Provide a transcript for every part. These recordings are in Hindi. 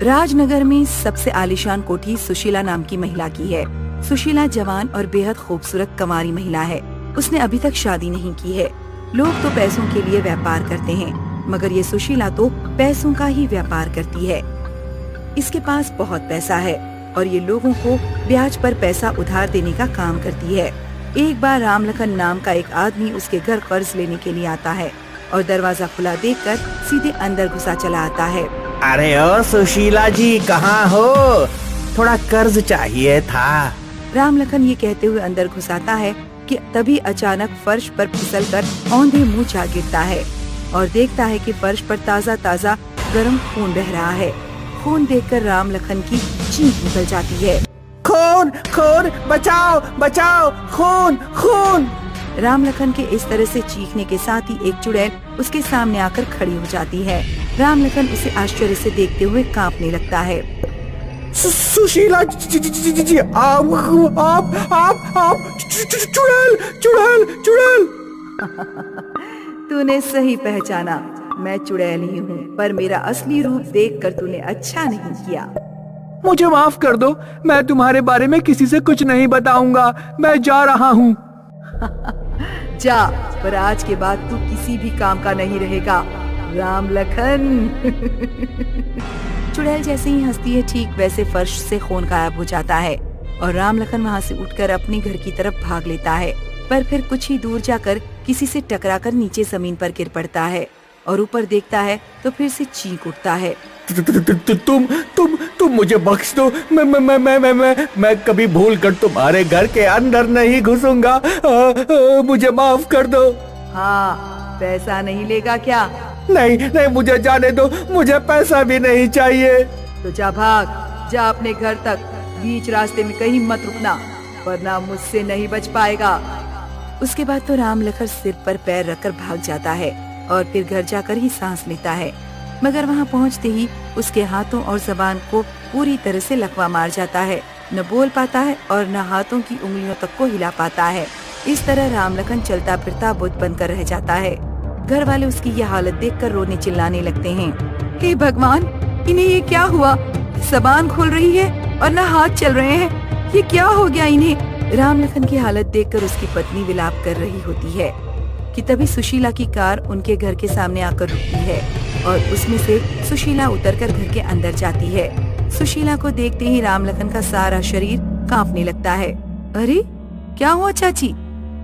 राजनगर में सबसे आलीशान कोठी सुशीला नाम की महिला की है। सुशीला जवान और बेहद खूबसूरत कंवारी महिला है। उसने अभी तक शादी नहीं की है। लोग तो पैसों के लिए व्यापार करते हैं, मगर ये सुशीला तो पैसों का ही व्यापार करती है। इसके पास बहुत पैसा है और ये लोगों को ब्याज पर पैसा उधार देने का काम करती है। एक बार रामलखन नाम का एक आदमी उसके घर कर्ज लेने के लिए आता है और दरवाजा खुला देखकर सीधे अंदर घुसा चला आता है। अरे ओ सुशीला जी, कहाँ हो? थोड़ा कर्ज चाहिए था। रामलखन ये कहते हुए अंदर घुसाता है कि तभी अचानक फर्श पर फिसलकर औंधे मुंह जा गिरता है और देखता है कि फर्श पर ताज़ा ताज़ा गर्म खून बह रहा है। खून देखकर रामलखन की चीख निकल जाती है। खून खून, बचाओ बचाओ, खून खून। रामलखन के इस तरह से चीखने के साथ ही एक चुड़ैल उसके सामने आकर खड़ी हो जाती है। रामलखन उसे आश्चर्य से देखते हुए कांपने लगता है। सुशीला जी, आप चुड़ैल चुड़ैल चुड़ैल। तूने सही पहचाना, मैं चुड़ैल ही हूँ, पर मेरा असली रूप देखकर तूने अच्छा नहीं किया। मुझे माफ कर दो, मैं तुम्हारे बारे में किसी से कुछ नहीं बताऊंगा। मैं जा रहा हूँ। जा, पर आज के बाद तू किसी भी काम का नहीं रहेगा, रामलखन। चुड़ैल जैसे ही हंसती है, ठीक वैसे फर्श से खून गायब हो जाता है और रामलखन वहाँ से उठकर अपने घर की तरफ भाग लेता है। पर फिर कुछ ही दूर जाकर किसी से टकराकर नीचे जमीन पर गिर पड़ता है और ऊपर देखता है तो फिर से चीख उठता है। तुम मुझे बख्श दो। मैं कभी भूल कर तुम्हारे घर के अंदर नहीं घुसूंगा। मुझे माफ कर दो। हाँ, पैसा नहीं लेगा क्या? नहीं, मुझे जाने दो, मुझे पैसा भी नहीं चाहिए। तो जा भाग, जा अपने घर तक। बीच रास्ते में कहीं मत रुकना, वरना मुझसे नहीं बच पाएगा। उसके बाद तो रामलखन सिर पर पैर रखकर भाग जाता है और फिर घर जाकर ही सांस लेता है, मगर वहाँ पहुँचते ही उसके हाथों और जबान को पूरी तरह से लकवा मार जाता है। न बोल पाता है और न हाथों की उंगलियों तक को हिला पाता है। इस तरह रामलखन चलता फिरता बुत बनकर रह जाता है। घर वाले उसकी यह हालत देखकर रोने चिल्लाने लगते हैं। हे भगवान, इन्हें ये क्या हुआ? जबान खोल रही है और न हाथ चल रहे हैं। ये क्या हो गया इन्हें? रामलखन की हालत देखकर उसकी पत्नी विलाप कर रही होती है कि तभी सुशीला की कार उनके घर के सामने आकर रुकती है और उसमें से सुशीला उतरकर घर के अंदर जाती है। सुशीला को देखते ही रामलखन का सारा शरीर कांपने लगता है। अरे क्या हुआ चाची,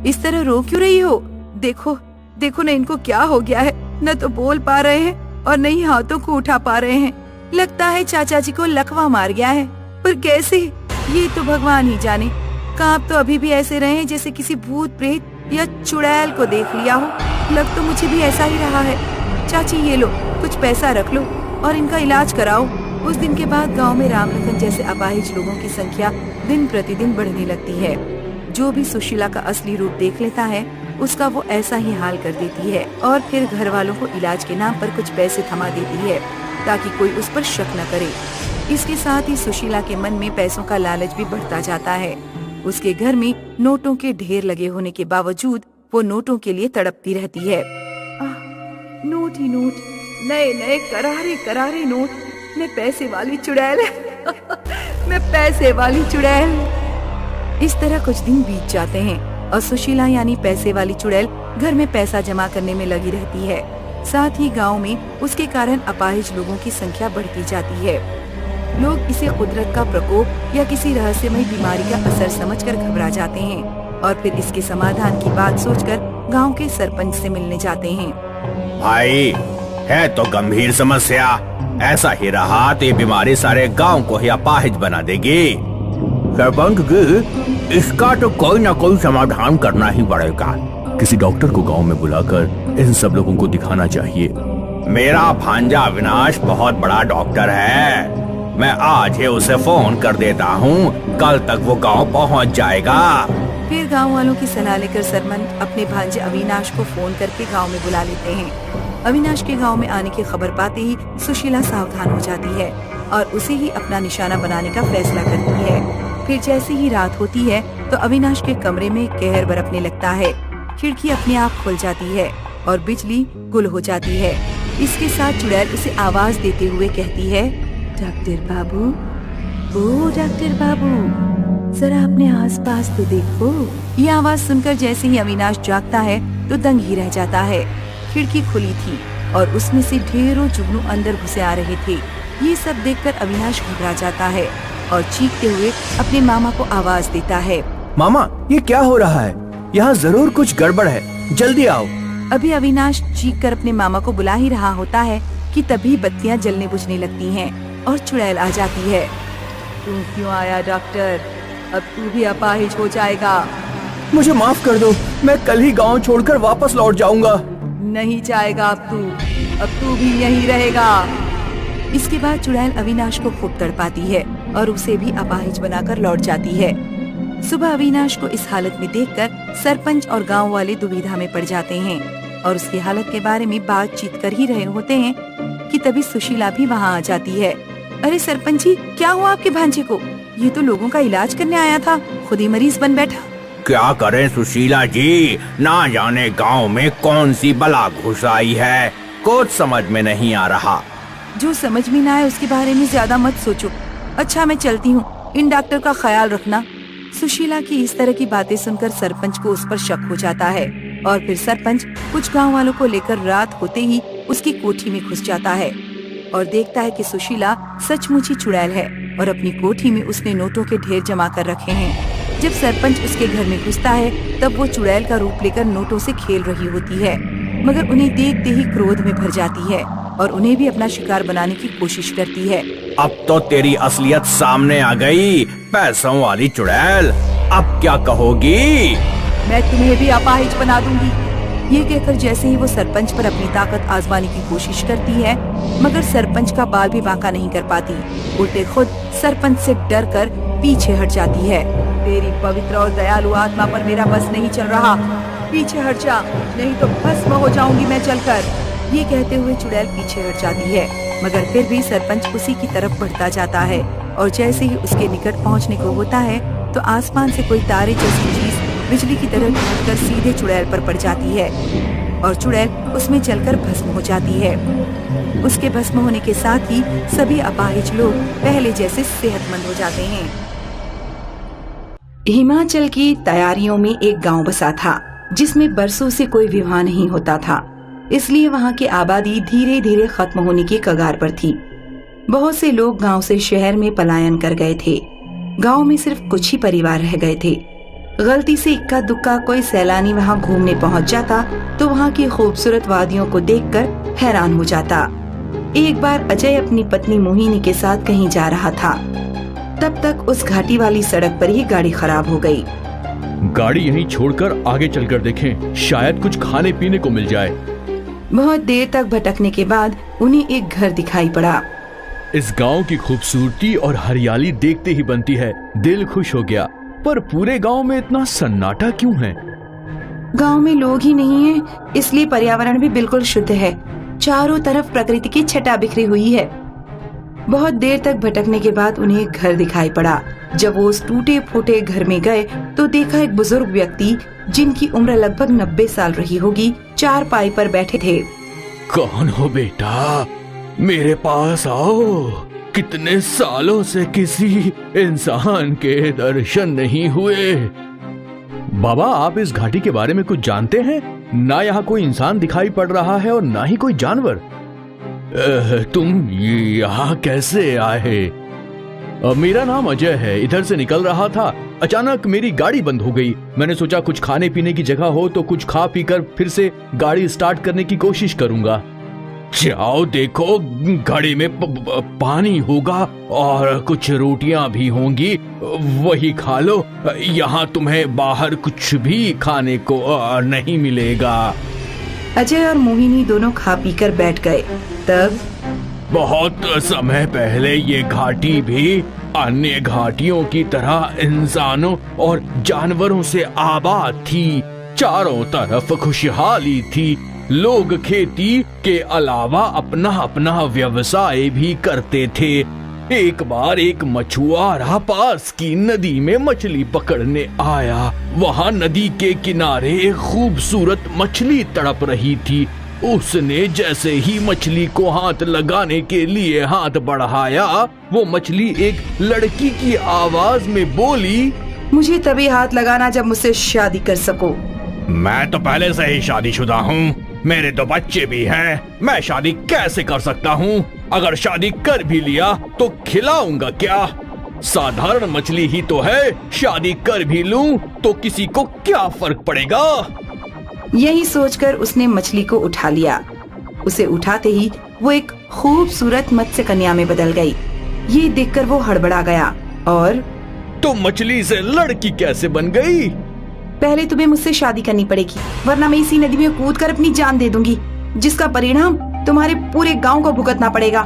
इस तरह रो क्यों रही हो? देखो देखो न, इनको क्या हो गया है। न तो बोल पा रहे हैं और न ही हाथों को उठा पा रहे हैं। लगता है चाचा जी को लकवा मार गया है, पर कैसे? ये तो भगवान ही जाने। कांप तो अभी भी ऐसे रहे हैं जैसे किसी भूत प्रेत या चुड़ैल को देख लिया हो। लग तो मुझे भी ऐसा ही रहा है। चाची ये लो, कुछ पैसा रख लो और इनका इलाज कराओ। उस दिन के बाद गांव में रामलखन जैसे अपाहिज लोगों की संख्या दिन प्रतिदिन बढ़ने लगती है। जो भी सुशीला का असली रूप देख लेता है, उसका वो ऐसा ही हाल कर देती है और फिर घर वालों को इलाज के नाम पर कुछ पैसे थमा देती है ताकि कोई उस पर शक न करे। इसके साथ ही सुशीला के मन में पैसों का लालच भी बढ़ता जाता है। उसके घर में नोटों के ढेर लगे होने के बावजूद वो नोटों के लिए तड़पती रहती है। नोट ही नोट, नए नए करारे करारे नोट। मैं पैसे वाली चुड़ैल मैं पैसे वाली चुड़ैल। इस तरह कुछ दिन बीत जाते हैं और सुशीला यानी पैसे वाली चुड़ैल घर में पैसा जमा करने में लगी रहती है। साथ ही गांव में उसके कारण अपाहिज लोगों की संख्या बढ़ती जाती है। लोग इसे कुदरत का प्रकोप या किसी रहस्यमय बीमारी का असर समझकर घबरा जाते हैं और फिर इसके समाधान की बात सोचकर गांव के सरपंच से मिलने जाते हैं। भाई, है तो गंभीर समस्या। ऐसा ही रहा तो ये बीमारी सारे गांव को ही अपाहिज बना देगी। सरपंच जी, इसका तो कोई ना कोई समाधान करना ही पड़ेगा। किसी डॉक्टर को गांव में बुलाकर इन सब लोगों को दिखाना चाहिए। मेरा भांजा अविनाश बहुत बड़ा डॉक्टर है। मैं आज ही उसे फोन कर देता हूँ, कल तक वो गांव पहुँच जाएगा। फिर गांव वालों की सलाह लेकर सरपंच अपने भांजे अविनाश को फोन करके गांव में बुला लेते हैं। अविनाश के गांव में आने की खबर पाते ही सुशीला सावधान हो जाती है और उसे ही अपना निशाना बनाने का फैसला करती है। फिर जैसे ही रात होती है तो अविनाश के कमरे में कहर बरपने लगता है। खिड़की अपने आप खुल जाती है और बिजली गुल हो जाती है। इसके साथ चुड़ैल उसे आवाज देते हुए कहती है, डॉक्टर बाबू, ओ डॉक्टर बाबू, जरा अपने आसपास तो देखो। ये आवाज सुनकर जैसे ही अविनाश जागता है तो दंग ही रह जाता है। खिड़की खुली थी और उसमें से ढेरों जुगनू अंदर घुसे आ रहे थे। ये सब देखकर अविनाश घबरा जाता है और चीखते हुए अपने मामा को आवाज देता है। मामा, ये क्या हो रहा है? यहाँ जरूर कुछ गड़बड़ है, जल्दी आओ। अभी अविनाश चीख कर अपने मामा को बुला ही रहा होता है कि तभी बत्तियां जलने बुझने लगती हैं और चुड़ैल आ जाती है। तू क्यों आया डॉक्टर? अब तू भी अपाहिज हो जाएगा। मुझे माफ कर दो, मैं कल ही गांव छोड़कर वापस लौट जाऊंगा। नहीं जाएगा अब तू भी यहीं रहेगा। इसके बाद चुड़ैल अविनाश को खूब तड़पाती है और उसे भी अपाहिज बनाकर लौट जाती है। सुबह अविनाश को इस हालत में देखकर सरपंच और गांव वाले दुविधा में पड़ जाते हैं और उसकी हालत के बारे में बातचीत कर ही रहे होते हैं कि तभी सुशीला भी वहां आ जाती है। अरे सरपंच जी, क्या हुआ आपके भांजे को? ये तो लोगों का इलाज करने आया था, खुद ही मरीज बन बैठा। क्या करें सुशीला जी, ना जाने गांव में कौन सी बला घुस आई है, कुछ समझ में नहीं आ रहा। जो समझ में ना आए उसके बारे में ज्यादा मत सोचो। अच्छा मैं चलती हूँ, इन डॉक्टर का ख्याल रखना। सुशीला की इस तरह की बातें सुनकर सरपंच को उस पर शक हो जाता है और फिर सरपंच कुछ गांव वालों को लेकर रात होते ही उसकी कोठी में घुस जाता है और देखता है कि सुशीला सचमुच ही चुड़ैल है और अपनी कोठी में उसने नोटों के ढेर जमा कर रखे हैं। जब सरपंच उसके घर में घुसता है तब वो चुड़ैल का रूप लेकर नोटों से खेल रही होती है, मगर उन्हें देखते ही क्रोध में भर जाती है और उन्हें भी अपना शिकार बनाने की कोशिश करती है। अब तो तेरी असलियत सामने आ गई, पैसों वाली चुड़ैल। अब क्या कहोगी? मैं तुम्हें भी अपाहिज बना दूंगी। ये कहकर जैसे ही वो सरपंच पर अपनी ताकत आजमाने की कोशिश करती है, मगर सरपंच का बाल भी बांका नहीं कर पाती, उल्टे खुद सरपंच से डरकर पीछे हट जाती है। तेरी पवित्र और दयालु आत्मा पर मेरा बस नहीं चल रहा, पीछे हट जा, नहीं तो भस्म हो जाऊंगी मैं जलकर। ये कहते हुए चुड़ैल पीछे हट जाती है, मगर फिर भी सरपंच उसी की तरफ बढ़ता जाता है और जैसे ही उसके निकट पहुंचने को होता है तो आसमान से कोई तारे जैसी चीज बिजली की तरह टूटकर सीधे चुड़ैल पर पड़ जाती है और चुड़ैल उसमें जलकर भस्म हो जाती है। उसके भस्म होने के साथ ही सभी अपाहिज लोग पहले जैसे सेहतमंद हो जाते हैं। हिमाचल की तैयारियों में एक गांव बसा था जिसमें बरसों से कोई विवाह नहीं होता था, इसलिए वहाँ की आबादी धीरे धीरे खत्म होने की कगार पर थी। बहुत से लोग गांव से शहर में पलायन कर गए थे। गांव में सिर्फ कुछ ही परिवार रह गए थे। गलती से इक्का दुक्का कोई सैलानी वहां घूमने पहुंच जाता तो वहां की खूबसूरत वादियों को देखकर हैरान हो जाता। एक बार अजय अपनी पत्नी मोहिनी के साथ कहीं जा रहा था, तब तक उस घाटी वाली सड़क पर ही गाड़ी खराब हो गई। गाड़ी यहीं छोड़कर आगे चलकर देखें, शायद कुछ खाने पीने को मिल जाए। बहुत देर तक भटकने के बाद उन्हें एक घर दिखाई पड़ा। इस गांव की खूबसूरती और हरियाली देखते ही बनती है, दिल खुश हो गया। पर पूरे गांव में इतना सन्नाटा क्यों है? गांव में लोग ही नहीं हैं, इसलिए पर्यावरण भी बिल्कुल शुद्ध है। चारों तरफ प्रकृति की छटा बिखरी हुई है। बहुत देर तक भटकने के बाद उन्हें एक घर दिखाई पड़ा। जब वो उस टूटे फूटे घर में गए तो देखा एक बुजुर्ग व्यक्ति जिनकी उम्र लगभग 90 साल रही होगी, चारपाई पर बैठे थे। कौन हो बेटा? मेरे पास आओ। कितने सालों से किसी इंसान के दर्शन नहीं हुए। बाबा, आप इस घाटी के बारे में कुछ जानते हैं? ना यहाँ कोई इंसान दिखाई पड़ रहा है और ना ही कोई जानवर। तुम यहाँ कैसे आए? मेरा नाम अजय है, इधर से निकल रहा था, अचानक मेरी गाड़ी बंद हो गई। मैंने सोचा कुछ खाने पीने की जगह हो तो कुछ खा पीकर फिर से गाड़ी स्टार्ट करने की कोशिश करूंगा। जाओ देखो, घड़ी में पानी होगा और कुछ रोटियां भी होंगी, वही खा लो। यहाँ तुम्हें बाहर कुछ भी खाने को नहीं मिलेगा। अजय और मोहिनी दोनों खा पीकर बैठ गए। तब बहुत समय पहले ये घाटी भी अन्य घाटियों की तरह इंसानों और जानवरों से आबाद थी। चारों तरफ खुशहाली थी। लोग खेती के अलावा अपना अपना व्यवसाय भी करते थे। एक बार एक मछुआरा पास की नदी में मछली पकड़ने आया। वहाँ नदी के किनारे एक खूबसूरत मछली तड़प रही थी। उसने जैसे ही मछली को हाथ लगाने के लिए हाथ बढ़ाया, वो मछली एक लड़की की आवाज में बोली, मुझे तभी हाथ लगाना जब मुझसे शादी कर सको। मैं तो पहले से ही शादीशुदा हूँ, मेरे 2 बच्चे भी हैं, मैं शादी कैसे कर सकता हूँ? अगर शादी कर भी लिया तो खिलाऊंगा क्या? साधारण मछली ही तो है, शादी कर भी लूं तो किसी को क्या फर्क पड़ेगा? यही सोचकर उसने मछली को उठा लिया। उसे उठाते ही वो एक खूबसूरत मत्स्य कन्या में बदल गई। ये देखकर वो हड़बड़ा गया और तो मछली से लड़की कैसे बन गई? पहले तुम्हें मुझसे शादी करनी पड़ेगी, वरना मैं इसी नदी में कूदकर अपनी जान दे दूंगी, जिसका परिणाम तुम्हारे पूरे गांव को भुगतना पड़ेगा।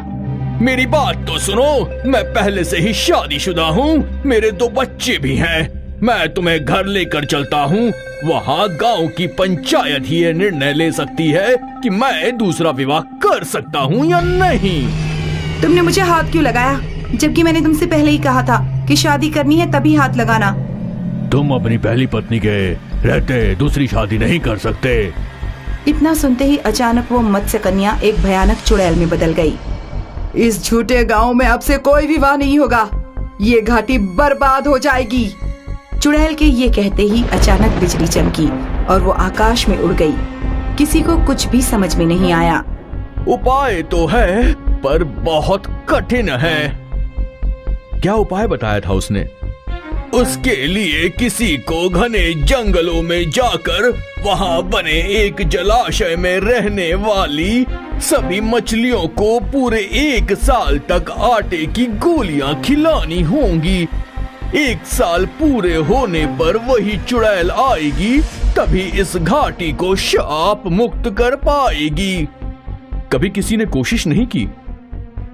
मेरी बात तो सुनो, मैं पहले से ही शादीशुदा हूँ, मेरे 2 बच्चे भी हैं। मैं तुम्हें घर लेकर चलता हूँ, वहाँ गांव की पंचायत ही ये निर्णय ले सकती है कि मैं दूसरा विवाह कर सकता हूँ या नहीं। तुमने मुझे हाथ क्यों लगाया, जबकि मैंने तुमसे पहले ही कहा था कि शादी करनी है तभी हाथ लगाना। तुम अपनी पहली पत्नी के रहते दूसरी शादी नहीं कर सकते। इतना सुनते ही अचानक वो मत्स्य कन्या एक भयानक चुड़ैल में बदल गई। इस झूठे गांव में अब से कोई विवाह नहीं होगा, ये घाटी बर्बाद हो जाएगी। चुड़ैल के ये कहते ही अचानक बिजली चमकी और वो आकाश में उड़ गई। किसी को कुछ भी समझ में नहीं आया। उपाय तो है पर बहुत कठिन है। क्या उपाय बताया था उसने? उसके लिए किसी को घने जंगलों में जाकर वहां बने एक जलाशय में रहने वाली सभी मछलियों को पूरे 1 साल तक आटे की गोलियां खिलानी होंगी। 1 साल पूरे होने पर वही चुड़ैल आएगी, तभी इस घाटी को शाप मुक्त कर पाएगी। कभी किसी ने कोशिश नहीं की?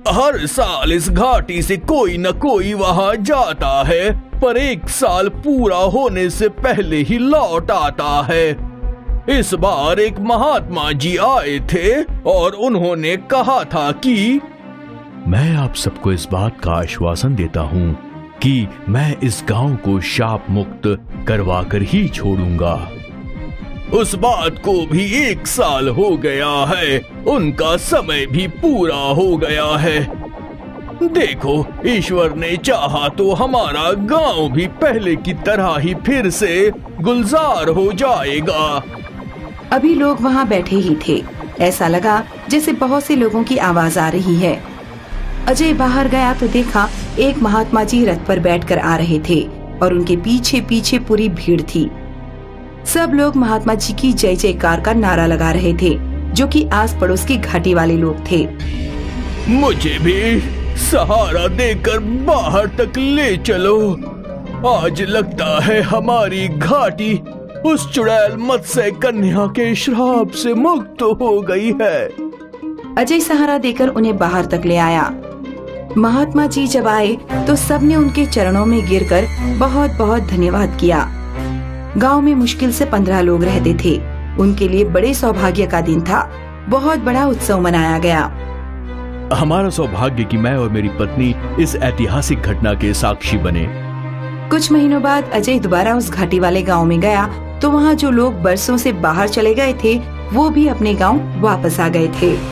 हर साल इस घाटी से कोई न कोई वहां जाता है, पर 1 साल पूरा होने से पहले ही लौट आता है। इस बार एक महात्मा जी आए थे और उन्होंने कहा था कि मैं आप सबको इस बात का आश्वासन देता हूँ कि मैं इस गांव को शाप मुक्त करवाकर ही छोड़ूंगा। उस बात को भी 1 साल हो गया है, उनका समय भी पूरा हो गया है। देखो, ईश्वर ने चाहा तो हमारा गांव भी पहले की तरह ही फिर से गुलजार हो जाएगा। अभी लोग वहाँ बैठे ही थे। ऐसा लगा जैसे बहुत से लोगों की आवाज आ रही है। अजय बाहर गया तो देखा एक महात्मा जी रथ पर बैठकर आ रहे थे और उनके पीछे पीछे पूरी भीड़ थी। सब लोग महात्मा जी की जय जयकार का नारा लगा रहे थे, जो कि आस पड़ोस की घाटी वाले लोग थे। मुझे भी सहारा देकर बाहर तक ले चलो। आज लगता है हमारी घाटी उस चुड़ैल मत्स्य कन्या के श्राप से मुक्त हो गई है। अजय सहारा देकर उन्हें बाहर तक ले आया। महात्मा जी जब आए तो सबने उनके चरणों में गिरकर बहुत बहुत धन्यवाद किया। गांव में मुश्किल से 15 लोग रहते थे। उनके लिए बड़े सौभाग्य का दिन था। बहुत बड़ा उत्सव मनाया गया। हमारा सौभाग्य कि मैं और मेरी पत्नी इस ऐतिहासिक घटना के साक्षी बने। कुछ महीनों बाद अजय दोबारा उस घाटी वाले गांव में गया तो वहाँ जो लोग बरसों से बाहर चले गए थे वो भी अपने गांव वापस आ गए थे।